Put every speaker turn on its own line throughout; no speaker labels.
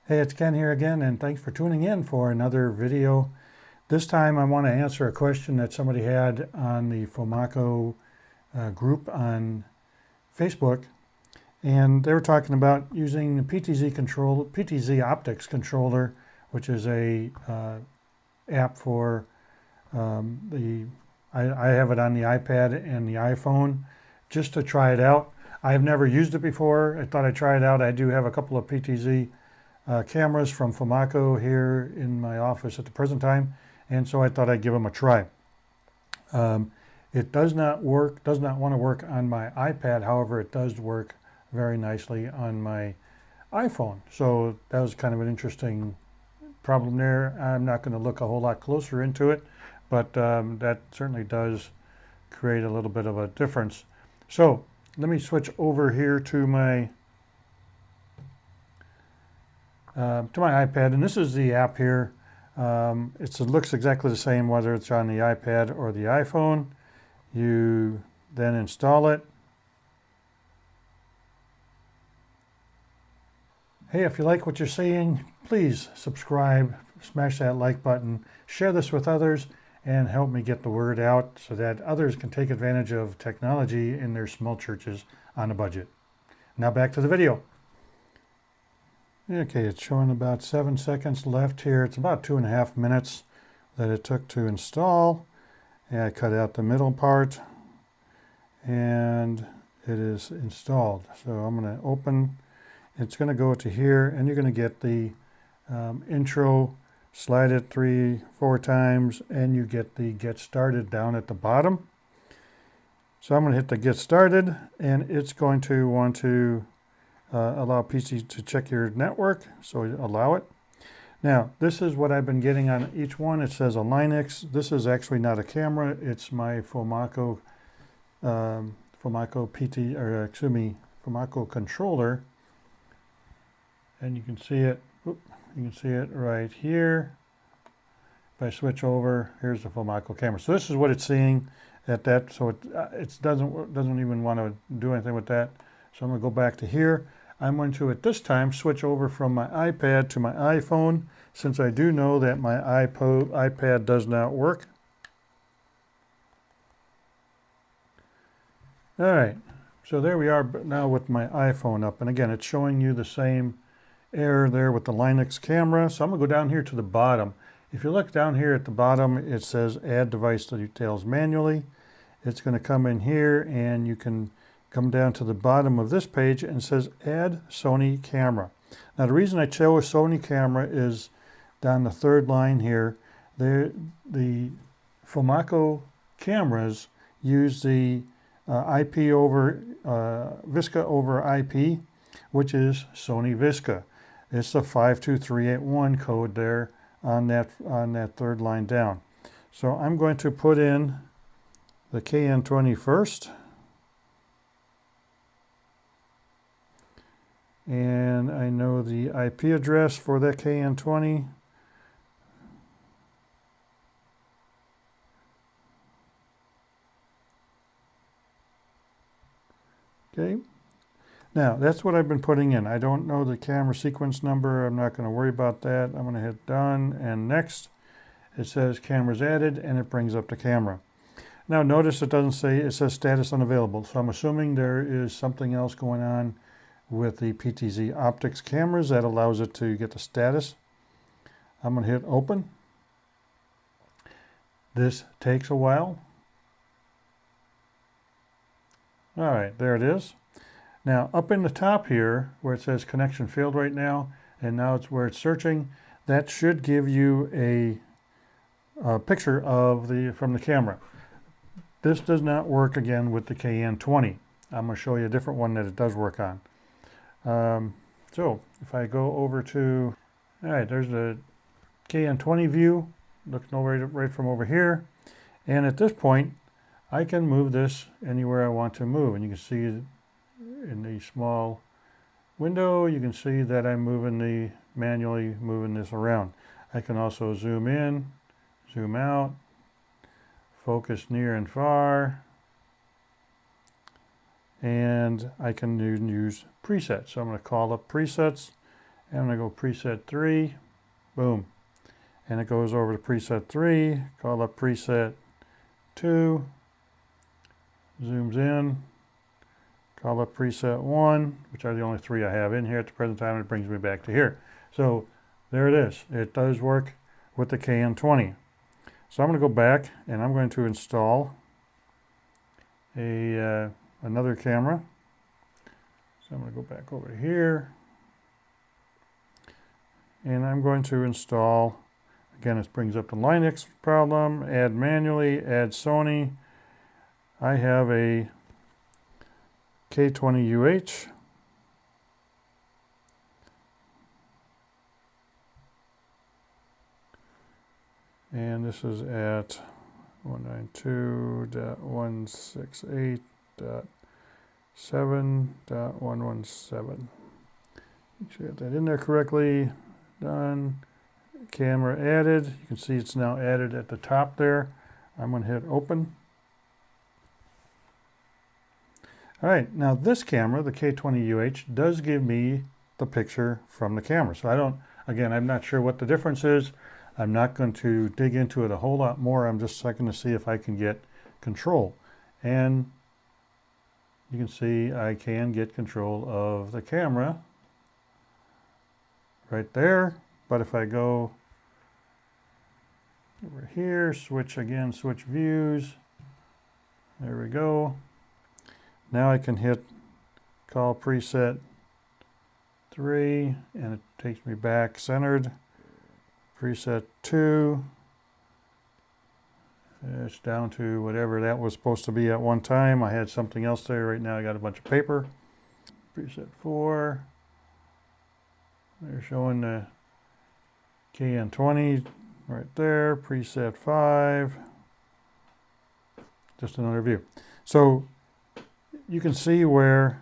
Hey, it's Ken here again, and thanks for tuning in for another video. This time I want to answer a question that somebody had on the FoMaKo group on Facebook, and they were talking about using the PTZ Optics controller, which is a app for I have it on the iPad and the iPhone just to try it out. I have never used it before. I thought I'd try it out. I do have a couple of PTZ cameras from FoMaKo here in my office at the present time, and so I thought I'd give them a try. It does not want to work on my iPad. However, it does work very nicely on my iPhone. So that was kind of an interesting problem there. I'm not going to look a whole lot closer into it, but that certainly does create a little bit of a difference. So let me switch over here to my iPad, and this is the app here. It looks exactly the same whether it's on the iPad or the iPhone. You then install it. Hey, if you like what you're seeing, please subscribe, smash that like button, share this with others, and help me get the word out so that others can take advantage of technology in their small churches on a budget. Now back to the video. Okay, it's showing about 7 seconds left here. It's about 2.5 minutes that it took to install. And I cut out the middle part and it is installed. So I'm going to open, it's going to go to here, and you're going to get the intro, slide it 3-4 times, and you get the get started down at the bottom. So I'm going to hit the get started, and it's going to want to allow PC to check your network, so allow it. Now, this is what I've been getting on each one. It says a Linux. This is actually not a camera. It's my FoMaKo FoMaKo controller, and you can see it. You can see it right here. If I switch over, here's the FoMaKo camera. So this is what it's seeing at that. So it doesn't even want to do anything with that. So I'm going to go back to here. I'm going to, at this time, switch over from my iPad to my iPhone, since I do know that my iPad does not work. All right, so there we are now with my iPhone up. And again, it's showing you the same error there with the Linux camera. So I'm going to go down here to the bottom. If you look down here at the bottom, it says add device details manually. It's going to come in here, and you can come down to the bottom of this page and it says add Sony camera. Now the reason I chose Sony camera is down the third line here. The FoMaKo cameras use the IP over Visca over IP, which is Sony Visca. It's the 52381 code there on that third line down. So I'm going to put in the KN20 first. And I know the IP address for that KN20. Okay. Now, that's what I've been putting in. I don't know the camera sequence number. I'm not going to worry about that. I'm going to hit done and next. It says cameras added, and it brings up the camera. Now, notice it doesn't say, it says status unavailable. So I'm assuming there is something else going on with the PTZ Optics cameras that allows it to get the status. I'm going to hit open. This takes a while. All right, there it is. Now up in the top here where it says connection failed right now, and now it's where it's searching, that should give you a picture of from the camera. This does not work again with the KN20. I'm going to show you a different one that it does work on. So if I go over to, all right, there's the KN20 view, looking over right from over here. And at this point, I can move this anywhere I want to move. And you can see in the small window, you can see that I'm manually moving this around. I can also zoom in, zoom out, focus near and far, and I can use presets. So I'm going to call up presets, And I'm going to go preset 3, boom. And it goes over to preset 3, call up preset 2, zooms in, call up preset 1, which are the only 3 I have in here at the present time, and it brings me back to here. So there it is. It does work with the KN20. So I'm going to go back and I'm going to install another camera. So I'm going to go back over here and I'm going to install, again, this brings up the Linux problem, add manually, add Sony. I have a K20UH. And this is at 192.168.7.117. Make sure you get that in there correctly. Done. Camera added. You can see it's now added at the top there. I'm going to hit open. All right, now this camera, the K20UH, does give me the picture from the camera. So I'm not sure what the difference is. I'm not going to dig into it a whole lot more. I'm just checking to see if I can get control. And you can see I can get control of the camera right there. But if I go over here, switch views. There we go. Now I can hit call preset 3 and it takes me back centered. Preset 2, it's down to whatever that was supposed to be at one time. I had something else there. Right now I got a bunch of paper. Preset 4, they're showing the KN20 right there. Preset 5, just another view. So you can see where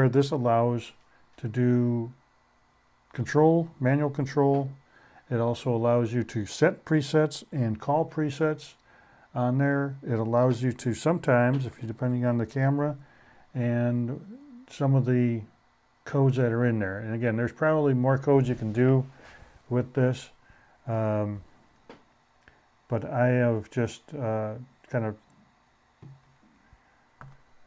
this allows to do control, manual control. It also allows you to set presets and call presets on there. It allows you to sometimes, if you're depending on the camera, and some of the codes that are in there. And again, there's probably more codes you can do with this. But I have just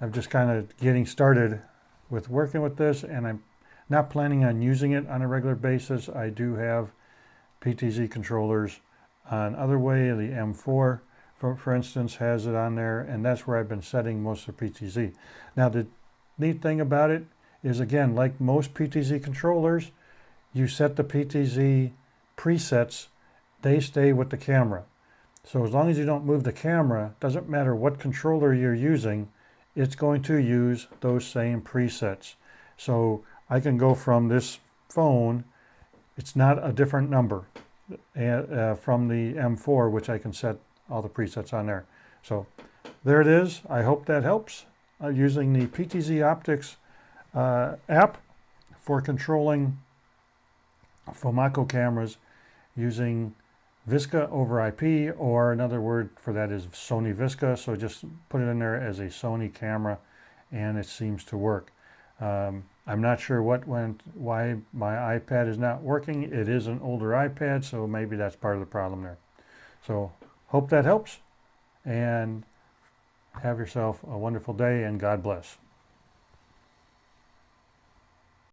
I'm just kind of getting started with working with this, and I'm not planning on using it on a regular basis. I do have PTZ controllers on other way. The M4, for instance, has it on there, and that's where I've been setting most of PTZ. Now, the neat thing about it is, again, like most PTZ controllers, you set the PTZ presets, they stay with the camera. So as long as you don't move the camera, doesn't matter what controller you're using, it's going to use those same presets. So I can go from this phone, it's not a different number from the M4, which I can set all the presets on there. So there it is. I hope that helps. Using the PTZ Optics app for controlling FoMaKo cameras using Visca over IP, or another word for that is Sony Visca. So just put it in there as a Sony camera and it seems to work. I'm not sure why my iPad is not working. It is an older iPad, so maybe that's part of the problem there. So hope that helps, and have yourself a wonderful day, and God bless.